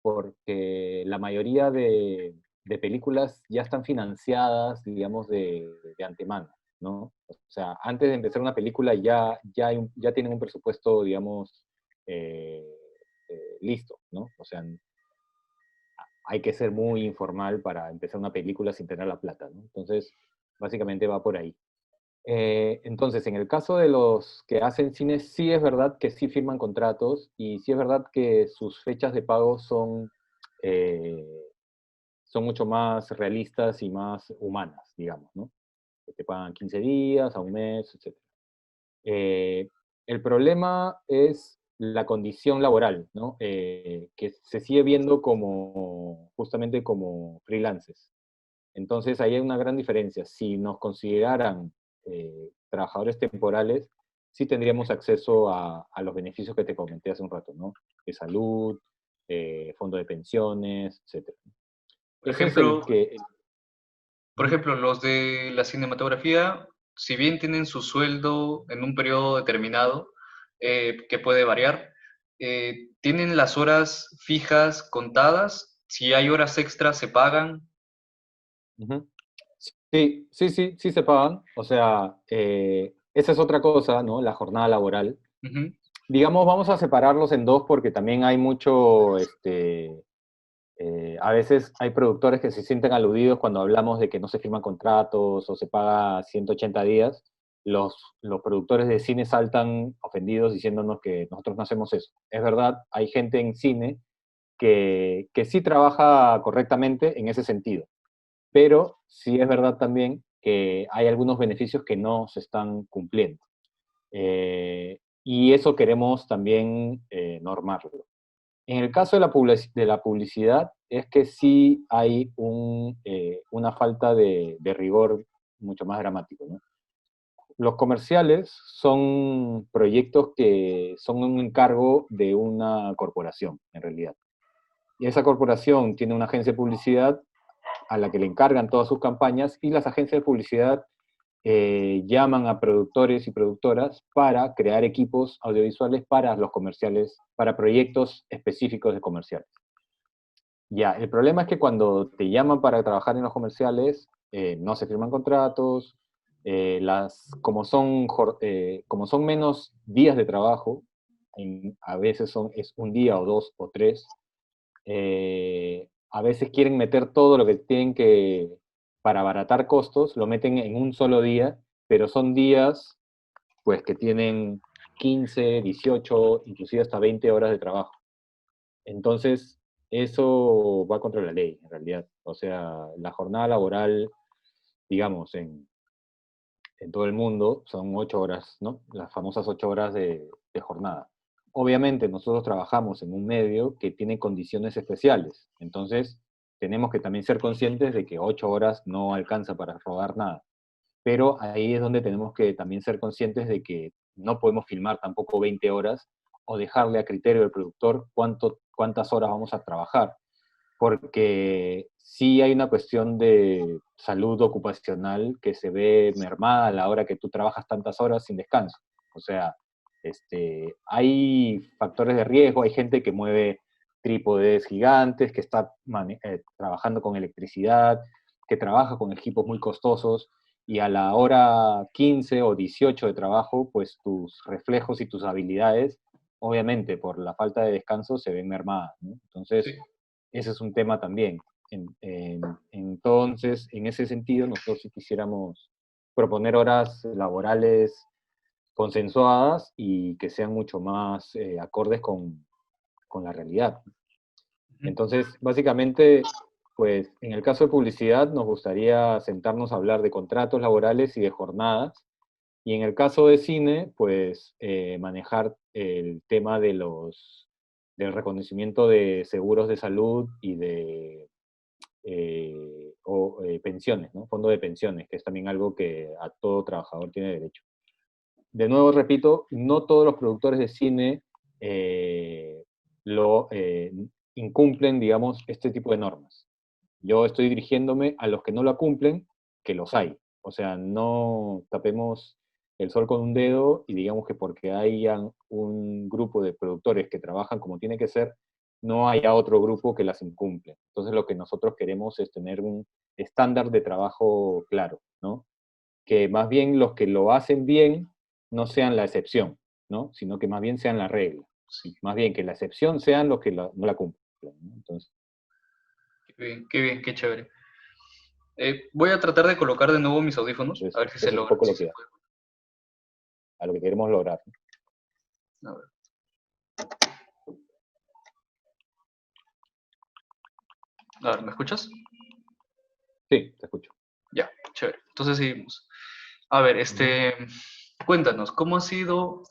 porque la mayoría de películas ya están financiadas, digamos, de antemano, ¿no? O sea, antes de empezar una película ya tienen un presupuesto, digamos, eh, listo, ¿no? O sea, hay que ser muy informal para empezar una película sin tener la plata, ¿no? Entonces, básicamente va por ahí. Entonces, en el caso de los que hacen cine, sí es verdad que sí firman contratos y sí es verdad que sus fechas de pago eh, son mucho más realistas y más humanas, digamos, ¿no? Que te pagan 15 días, a un mes, etc. Eh, el problema es la condición laboral, ¿no? Que se sigue viendo como, justamente como freelancers. Entonces, ahí hay una gran diferencia. Si nos consideraran trabajadores temporales, sí tendríamos acceso a los beneficios que te comenté hace un rato, ¿no? De salud, fondo de pensiones, etc. Por Ese es el ejemplo, que... Por Ujú, ejemplo, los de la cinematografía, si bien tienen su sueldo en un periodo determinado, que puede variar, tienen las horas fijas contadas. Si hay horas extras, se pagan. ujú. Sí, sí, sí, sí se pagan. O sea, esa es otra cosa, ¿no? La jornada laboral. Ujú. Digamos, vamos a separarlos en dos porque también hay mucho, a veces hay productores que se sienten aludidos cuando hablamos de que no se firman contratos o se paga 180 días. Los productores de cine saltan ofendidos diciéndonos que nosotros no hacemos eso. Es verdad, hay gente en cine que sí trabaja correctamente en ese sentido, pero sí es verdad también que hay algunos beneficios que no se están cumpliendo. Y eso queremos también normarlo. En el caso de de la publicidad, es que sí hay una falta de rigor mucho más dramático, ¿no? Los comerciales son proyectos que son un encargo de una corporación, en realidad. Y esa corporación tiene una agencia de publicidad a la que le encargan todas sus campañas y las agencias de publicidad llaman a productores y productoras para crear equipos audiovisuales para los comerciales, para proyectos específicos de comerciales. Ya, el problema es que cuando te llaman para trabajar en los comerciales, no se firman contratos, como son menos días de trabajo, a veces es un día o dos o tres, a veces quieren meter todo lo que tienen que, para abaratar costos, lo meten en un solo día, pero son días pues que tienen 15, 18, inclusive hasta 20 horas de trabajo. Entonces, eso va contra la ley, en realidad. O sea, la jornada laboral, digamos, en todo el mundo son 8 horas, ¿no? Las famosas 8 horas de jornada. Obviamente, nosotros trabajamos en un medio que tiene condiciones especiales. Entonces, tenemos que también ser conscientes de que 8 horas no alcanza para rodar nada. Pero ahí es donde tenemos que también ser conscientes de que no podemos filmar tampoco 20 horas o dejarle a criterio del productor cuántas horas vamos a trabajar, porque sí hay una cuestión de salud ocupacional que se ve mermada a la hora que tú trabajas tantas horas sin descanso. O sea, hay factores de riesgo, hay gente que mueve trípodes gigantes, que está trabajando con electricidad, que trabaja con equipos muy costosos, y a la hora 15 o 18 de trabajo, pues tus reflejos y tus habilidades, obviamente por la falta de descanso, se ven mermadas, ¿no? Entonces, Sí. ese es un tema también. Entonces, en ese sentido, nosotros sí quisiéramos proponer horas laborales consensuadas y que sean mucho más acordes con la realidad. Ujú. Entonces, básicamente, pues en el caso de publicidad nos gustaría sentarnos a hablar de contratos laborales y de jornadas. Y en el caso de cine, pues manejar el tema del reconocimiento de seguros de salud y de pensiones, ¿no? Fondo de pensiones, que es también algo que a todo trabajador tiene derecho. De nuevo, repito, no todos los productores de cine lo incumplen, digamos, este tipo de normas. Yo estoy dirigiéndome a los que no lo cumplen, que los hay. O sea, no tapemos el sol con un dedo y digamos que porque hayan un grupo de productores que trabajan como tiene que ser, no haya otro grupo que las incumple. Entonces lo que nosotros queremos es tener un estándar de trabajo claro, ¿no? Que más bien los que lo hacen bien no sean la excepción, ¿no? Sino que más bien sean la regla. Y más bien que la excepción sean los que no la cumplen, ¿no? Entonces, Qué bien, qué chévere. Voy a tratar de colocar de nuevo mis audífonos, a ver si se eso es un logra, poco si lo se que, puede. a lo que queremos lograr. A ver, ¿me escuchas? Sí, te escucho. Ya, chévere. Entonces seguimos. A ver, Ujú. cuéntanos, ¿cómo ha sido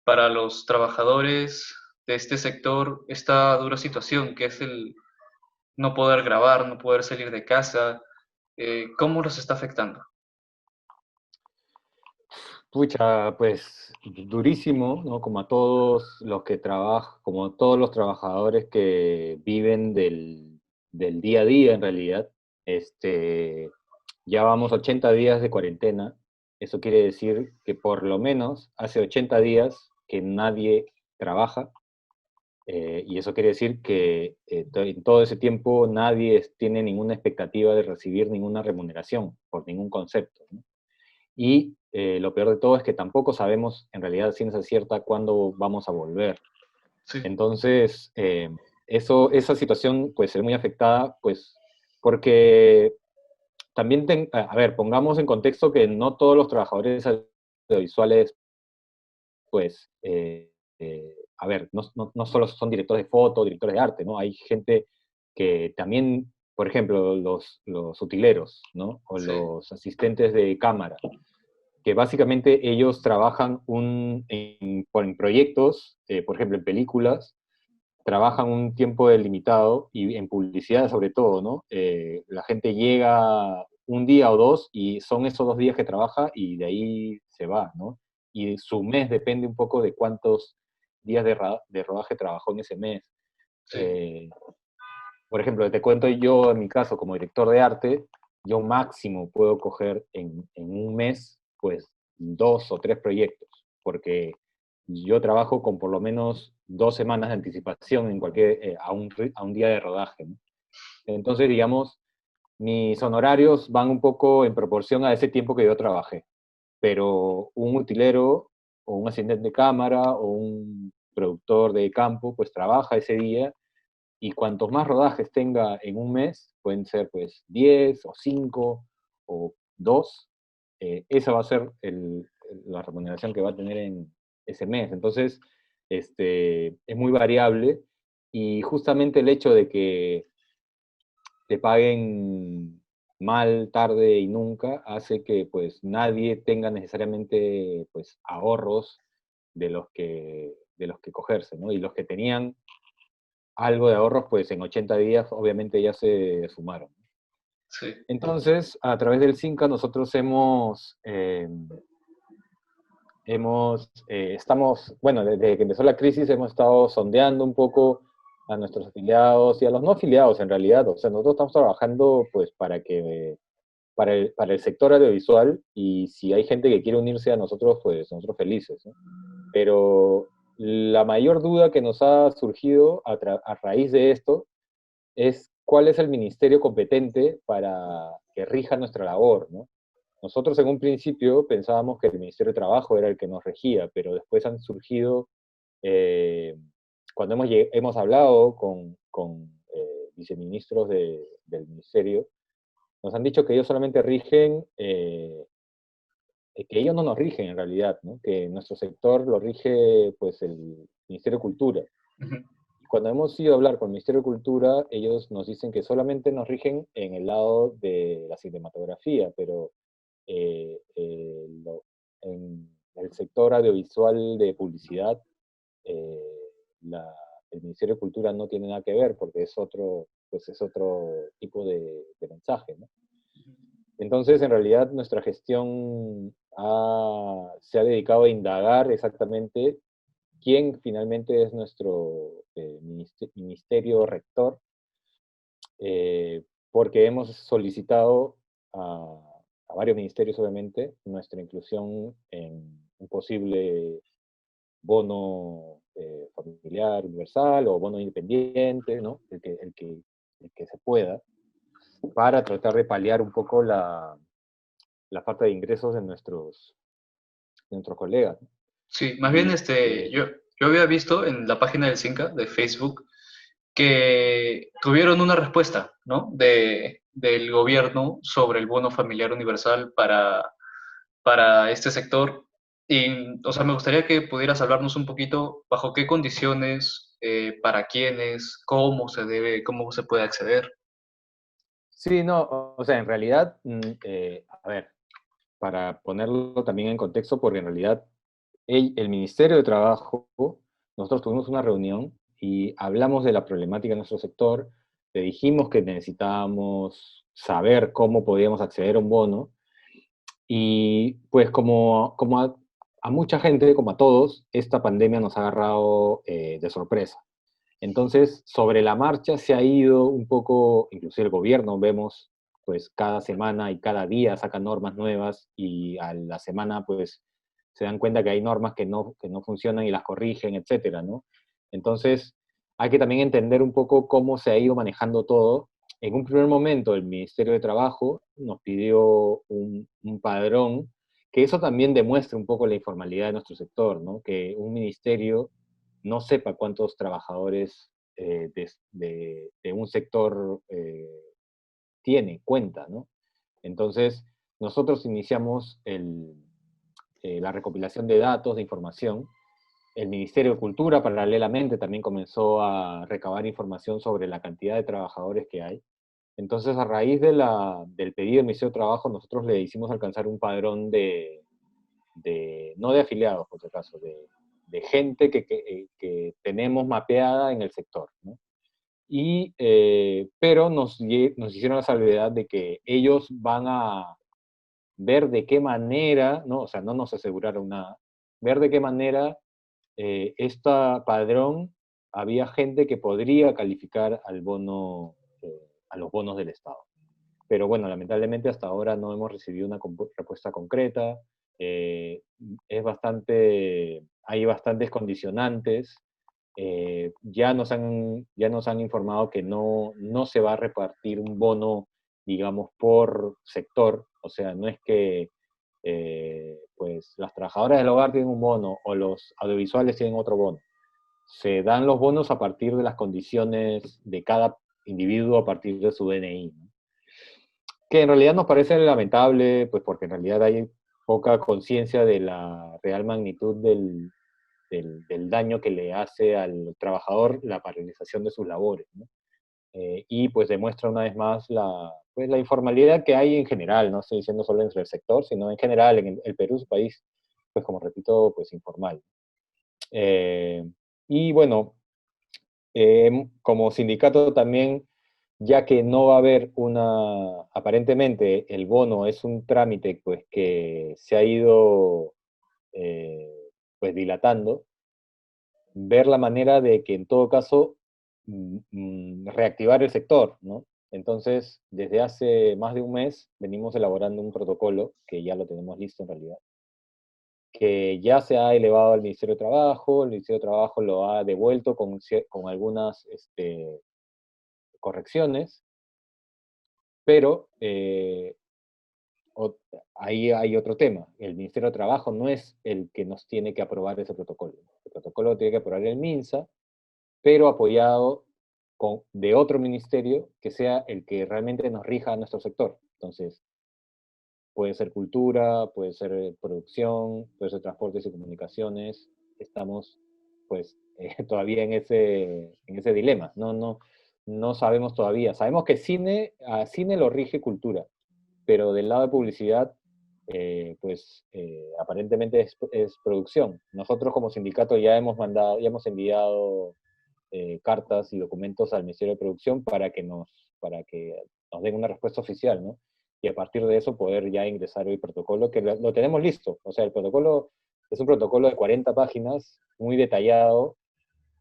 para los trabajadores de este sector esta dura situación que es el no poder grabar, no poder salir de casa? ¿Cómo los está afectando? Pucha, pues durísimo, ¿no? Como a todos los que trabajan, como a todos los trabajadores que viven del día a día en realidad. Ya vamos 80 días de cuarentena. Eso quiere decir que por lo menos hace 80 días que nadie trabaja. Y eso quiere decir que en todo ese tiempo nadie tiene ninguna expectativa de recibir ninguna remuneración por ningún concepto, ¿no? Y lo peor de todo es que tampoco sabemos en realidad ciencia cierta cuándo vamos a volver. Sí, Entonces, esa situación puede ser muy afectada, pues, porque también, a ver, pongamos en contexto que no todos los trabajadores audiovisuales, pues, a ver, no solo son directores de foto, directores de arte, ¿no? Hay gente que también, por ejemplo, los utileros, ¿no? O sí, los asistentes de cámara, que básicamente ellos trabajan en proyectos, por ejemplo, en películas, trabajan un tiempo delimitado y en publicidad sobre todo, ¿no? La gente llega un día o dos y son esos 2 días que trabaja y de ahí se va, ¿no? Y su mes depende un poco de cuántos días de rodaje trabajó en ese mes. sí. Eh, por ejemplo, te cuento yo en mi caso como director de arte, yo máximo puedo coger en un mes, pues, 2 o 3 proyectos, porque yo trabajo con por lo menos 2 semanas de anticipación a un día de rodaje, ¿no? Entonces, digamos, mis honorarios van un poco en proporción a ese tiempo que yo trabajé. Pero un utilero o un asistente de cámara o un productor de campo, pues trabaja ese día y cuantos más rodajes tenga en un mes, pueden ser pues 10 o 5 o 2, esa va a ser la remuneración que va a tener en ese mes. Entonces, es muy variable y justamente el hecho de que te paguen mal, tarde y nunca, hace que pues nadie tenga necesariamente pues ahorros de los que cogerse, ¿no? Y los que tenían algo de ahorros, pues en 80 días obviamente ya se sumaron. Sí. Entonces, a través del CINCA nosotros estamos, bueno, desde que empezó la crisis hemos estado sondeando un poco a nuestros afiliados y a los no afiliados en realidad. O sea, nosotros estamos trabajando pues para el sector audiovisual y si hay gente que quiere unirse a nosotros, pues nosotros felices, ¿no? Pero la mayor duda que nos ha surgido a raíz de esto es cuál es el ministerio competente para que rija nuestra labor, ¿no? Nosotros en un principio pensábamos que el Ministerio de Trabajo era el que nos regía, pero después han surgido, eh, cuando hemos hablado con viceministros del ministerio, nos han dicho que ellos solamente rigen, que ellos no nos rigen en realidad, ¿no? Que nuestro sector lo rige pues el Ministerio de Cultura. Ujú. Cuando hemos ido a hablar con el Ministerio de Cultura, ellos nos dicen que solamente nos rigen en el lado de la cinematografía, pero en el sector audiovisual de publicidad, eh, la- el Ministerio de Cultura no tiene nada que ver porque pues es otro tipo de mensaje, ¿no? Entonces, en realidad, nuestra gestión se ha dedicado a indagar exactamente quién finalmente es nuestro ministerio rector, porque hemos solicitado a varios ministerios, obviamente, nuestra inclusión en un posible bono familiar universal o bono independiente, ¿no? El que se pueda, para tratar de paliar un poco la falta de ingresos de nuestros colegas. Sí, más bien Y yo había visto en la página del CINCA de Facebook que tuvieron una respuesta, ¿no? Del gobierno sobre el bono familiar universal para este sector. Y, o sea, me gustaría que pudieras hablarnos un poquito bajo qué condiciones, para quiénes, cómo se debe, cómo se puede acceder. sí, no, o sea, en realidad, a ver, para ponerlo también en contexto, porque en realidad el Ministerio de Trabajo, nosotros tuvimos una reunión y hablamos de la problemática de nuestro sector, le dijimos que necesitábamos saber cómo podíamos acceder a un bono y pues como a mucha gente, como a todos, esta pandemia nos ha agarrado de sorpresa. Entonces, sobre la marcha se ha ido un poco, inclusive el gobierno, vemos, pues cada semana y cada día saca normas nuevas y a la semana, pues se dan cuenta que hay normas que no funcionan y las corrigen, etcétera, ¿no? Entonces, hay que también entender un poco cómo se ha ido manejando todo. En un primer momento, el Ministerio de Trabajo nos pidió un padrón, que eso también demuestra un poco la informalidad de nuestro sector, ¿no? Que un ministerio no sepa cuántos trabajadores de un sector tiene, cuenta, ¿no? Entonces, nosotros iniciamos la recopilación de datos, de información. El Ministerio de Cultura, paralelamente, también comenzó a recabar información sobre la cantidad de trabajadores que hay. Entonces, a raíz del pedido del Ministerio de Trabajo, nosotros le hicimos alcanzar un padrón no de afiliados, por si acaso, de gente que tenemos mapeada en el sector, ¿no? Pero nos hicieron la salvedad de que ellos van a ver de qué manera, ¿no? O sea, no nos aseguraron nada, ver de qué manera esta padrón había gente que podría calificar al bono, a los bonos del Estado. Pero bueno, lamentablemente hasta ahora no hemos recibido una respuesta concreta. Eh, hay bastantes condicionantes ya nos han informado que no se va a repartir un bono, digamos, por sector. O sea, no es que pues las trabajadoras del hogar tienen un bono o los audiovisuales tienen otro bono. Se dan los bonos a partir de las condiciones de cada individuo a partir de su DNI, ¿no? Que en realidad nos parece lamentable, pues porque en realidad hay poca conciencia de la real magnitud del daño que le hace al trabajador la paralización de sus labores, ¿no? Y pues demuestra una vez más pues, la informalidad que hay en general, no estoy diciendo solo en el sector, sino en general en el Perú, su país, pues como repito, pues informal. Eh, y bueno, como sindicato también, ya que no va a haber aparentemente el bono es un trámite pues que se ha ido eh, pues dilatando, ver la manera de que en todo caso reactivar el sector, ¿no? Entonces, desde hace más de un mes venimos elaborando un protocolo, que ya lo tenemos listo en realidad, que ya se ha elevado al Ministerio de Trabajo, el Ministerio de Trabajo lo ha devuelto con algunas correcciones, pero o- ahí hay otro tema. El Ministerio de Trabajo no es el que nos tiene que aprobar ese protocolo. El protocolo lo tiene que aprobar el MINSA, pero apoyado de otro ministerio que sea el que realmente nos rija a nuestro sector. Entonces, puede ser cultura, puede ser producción, puede ser transportes y comunicaciones. Estamos, pues, todavía en ese dilema. No sabemos todavía. Sabemos que a cine lo rige cultura, pero del lado de publicidad, aparentemente es producción. Nosotros como sindicato ya hemos enviado cartas y documentos al Ministerio de Producción para que nos den una respuesta oficial, ¿no? Y a partir de eso poder ya ingresar el protocolo, que lo tenemos listo. O sea, el protocolo es un protocolo de 40 páginas, muy detallado,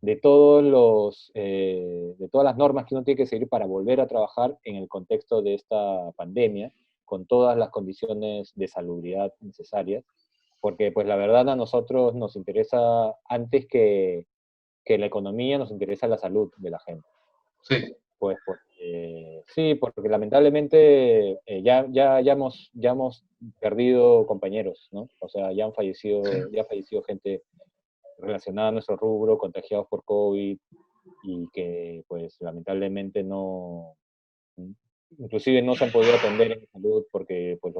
de todas las normas que uno tiene que seguir para volver a trabajar en el contexto de esta pandemia, con todas las condiciones de salubridad necesarias, porque pues la verdad a nosotros nos interesa antes que la economía, nos interesa la salud de la gente. Sí, Pues sí, porque lamentablemente ya hemos perdido compañeros, ¿no? O sea, sí. ya ha fallecido gente relacionada a nuestro rubro, contagiados por COVID, y que pues lamentablemente inclusive no se han podido atender en salud porque pues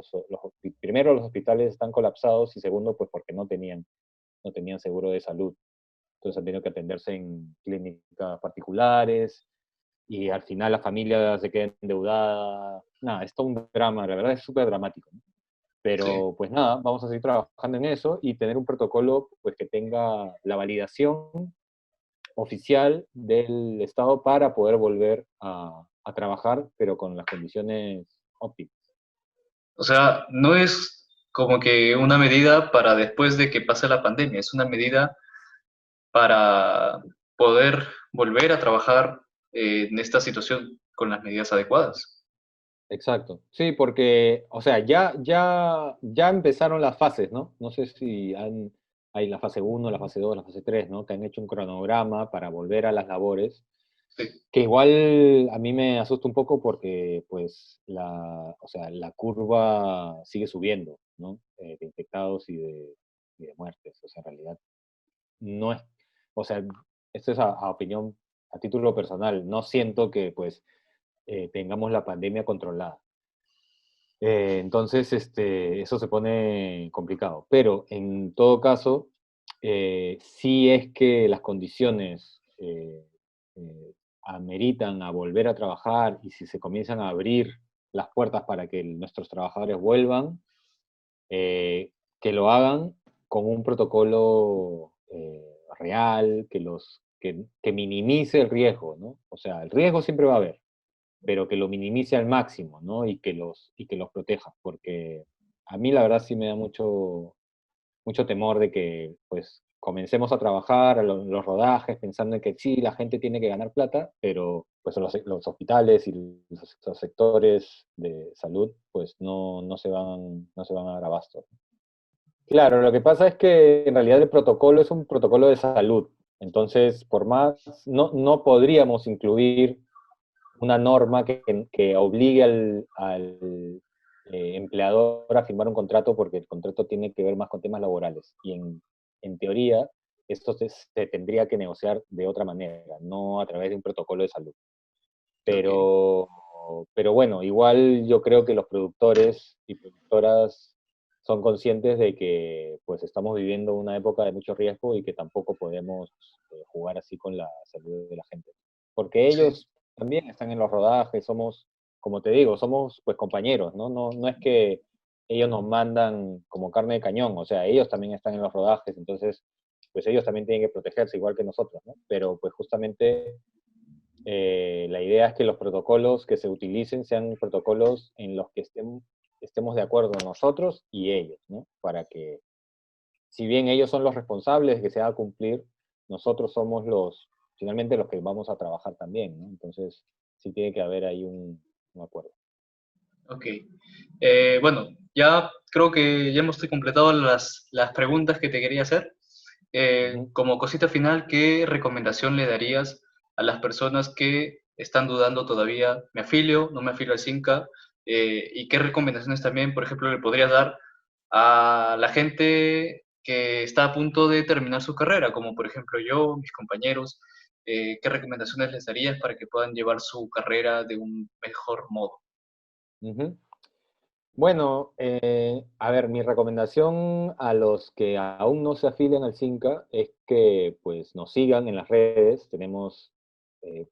primero los hospitales están colapsados y segundo pues porque no tenían seguro de salud. Entonces han tenido que atenderse en clínicas particulares y al final la familia se queda endeudada. Nada, es todo un drama, la verdad es súper dramático, ¿no? Sí. Pero pues nada, vamos a seguir trabajando en eso y tener un protocolo pues que tenga la validación oficial del Estado para poder volver a trabajar, pero con las condiciones óptimas. O sea, no es como que una medida para después de que pase la pandemia, es una medida para poder volver a trabajar en esta situación con las medidas adecuadas. Exacto. Sí, porque, o sea, ya empezaron las fases, ¿no? No sé si hay la fase uno, la fase 2, la fase 3, ¿no? Que han hecho un cronograma para volver a las labores, Sí, que igual a mí me asusta un poco porque, pues, o sea, la curva sigue subiendo, ¿no? De infectados y de muertes. O sea, en realidad no es, o sea, esto es a opinión, a título personal, no siento que, pues, tengamos la pandemia controlada. Entonces, eso se pone complicado. Pero en todo caso, si es que las condiciones ameritan a volver a trabajar y si se comienzan a abrir las puertas para que nuestros trabajadores vuelvan, que lo hagan con un protocolo real, que minimice el riesgo, ¿no? O sea, el riesgo siempre va a haber, pero que lo minimice al máximo, ¿no? Y que los proteja, porque a mí la verdad sí me da mucho temor de que pues comencemos a trabajar a los rodajes pensando en que sí, la gente tiene que ganar plata, pero pues los hospitales y los sectores de salud pues no se van a dar abasto. Claro, lo que pasa es que en realidad el protocolo es un protocolo de salud. Entonces, por más, no podríamos incluir una norma que obligue al empleador a firmar un contrato porque el contrato tiene que ver más con temas laborales. Y en teoría, esto se tendría que negociar de otra manera, no a través de un protocolo de salud. Ok, Pero, pero bueno, igual yo creo que los productores y productoras son conscientes de que pues estamos viviendo una época de mucho riesgo y que tampoco podemos jugar así con la salud de la gente. Porque sí, ellos también están en los rodajes, somos, como te digo, somos pues compañeros, ¿no? No es que ellos nos mandan como carne de cañón, o sea, ellos también están en los rodajes, entonces pues ellos también tienen que protegerse igual que nosotros, ¿no? Pero pues justamente la idea es que los protocolos que se utilicen sean protocolos en los que estemos de acuerdo nosotros y ellos, ¿no? Para que, si bien ellos son los responsables de que se haga cumplir, nosotros somos finalmente los que vamos a trabajar también, ¿no? Entonces, sí tiene que haber ahí un acuerdo. ok. Bueno, ya creo que ya hemos completado las preguntas que te quería hacer. Ujú. Como cosita final, ¿qué recomendación le darías a las personas que están dudando todavía? ¿Me afilio? ¿No me afilio al CINCA? ¿Y qué recomendaciones también, por ejemplo, le podrías dar a la gente que está a punto de terminar su carrera, como por ejemplo yo, mis compañeros? ¿Qué recomendaciones les darías para que puedan llevar su carrera de un mejor modo? Ujú. Bueno, a ver, mi recomendación a los que aún no se afilian al CINCA es que pues nos sigan en las redes. Tenemos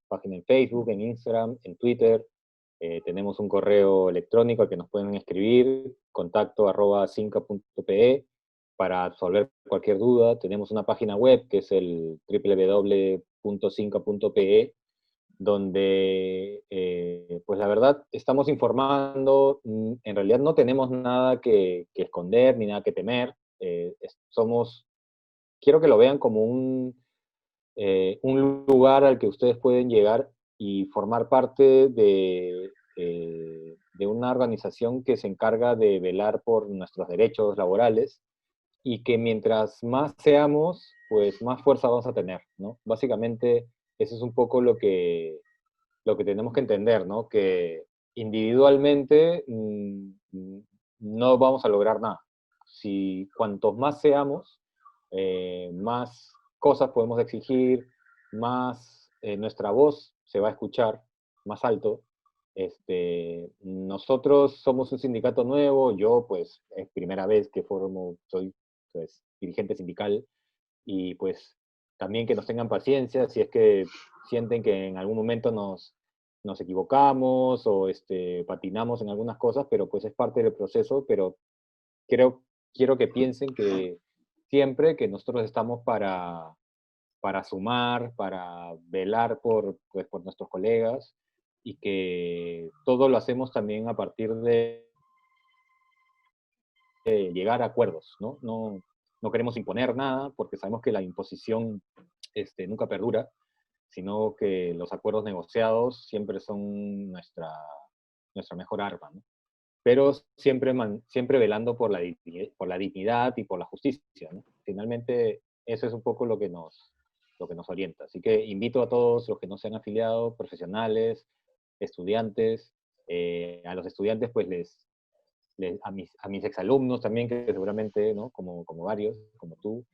página en Facebook, en Instagram, en Twitter. Tenemos un correo electrónico al que nos pueden escribir, contacto@cinca.pe para resolver cualquier duda. Tenemos una página web que es el www.cinca.pe donde, pues la verdad, estamos informando, en realidad no tenemos nada que esconder ni nada que temer, quiero que lo vean como un lugar al que ustedes pueden llegar y formar parte de una organización que se encarga de velar por nuestros derechos laborales y que mientras más seamos, pues más fuerza vamos a tener, ¿no? Básicamente, eso es un poco lo que tenemos que entender, ¿no? Que individualmente no vamos a lograr nada. Si cuantos más seamos, más cosas podemos exigir, más nuestra voz se va a escuchar más alto. Nosotros somos un sindicato nuevo, yo pues es primera vez que soy pues, dirigente sindical y pues también que nos tengan paciencia si es que sienten que en algún momento nos equivocamos o patinamos en algunas cosas, pero pues es parte del proceso, pero creo, quiero que piensen que siempre que nosotros estamos para sumar, para velar pues, por nuestros colegas y que todo lo hacemos también a partir de llegar a acuerdos, ¿no? No queremos imponer nada porque sabemos que la imposición nunca perdura, sino que los acuerdos negociados siempre son nuestra mejor arma, ¿no? Pero siempre velando por la dignidad y por la justicia, ¿no? Finalmente, eso es un poco lo que nos orienta. Así que invito a todos los que no se han afiliado, profesionales, estudiantes, a los estudiantes pues a mis exalumnos también, que seguramente, ¿no? Como varios, como tú,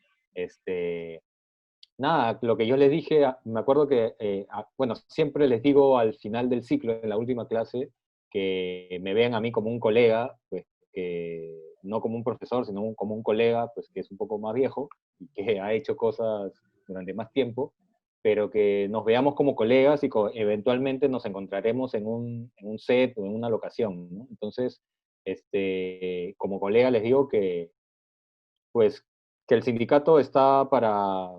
nada, lo que yo les dije, me acuerdo que, bueno, siempre les digo al final del ciclo, en la última clase, que me vean a mí como un colega, pues que no como un profesor, sino como un colega, pues que es un poco más viejo y que ha hecho cosas durante más tiempo, pero que nos veamos como colegas y eventualmente nos encontraremos en un set o en una locación, ¿no? Entonces, como colega les digo que, pues, que el sindicato está para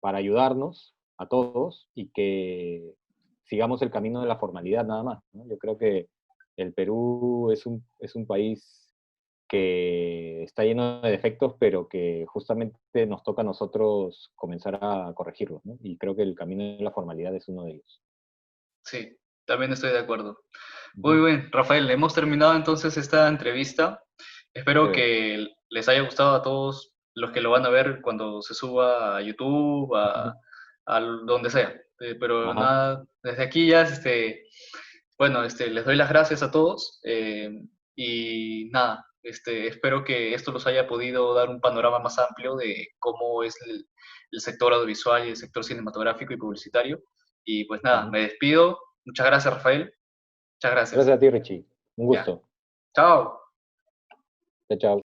ayudarnos a todos y que sigamos el camino de la formalidad nada más, ¿no? Yo creo que el Perú es un país que está lleno de defectos, pero que justamente nos toca a nosotros comenzar a corregirlos, ¿no? Y creo que el camino de la formalidad es uno de ellos. Sí, también estoy de acuerdo. Muy Ujú. bien, Rafael, hemos terminado entonces esta entrevista. Espero Chévere. que les haya gustado a todos los que lo van a ver cuando se suba a YouTube, a donde sea. Pero Ajá. nada, desde aquí ya, bueno, les doy las gracias a todos y nada, espero que esto los haya podido dar un panorama más amplio de cómo es el sector audiovisual y el sector cinematográfico y publicitario. Y pues nada, Ujú. me despido. Muchas gracias, Rafael. Muchas gracias. Gracias a ti, Richie. Un Ya. gusto. Chao. Chao, chao.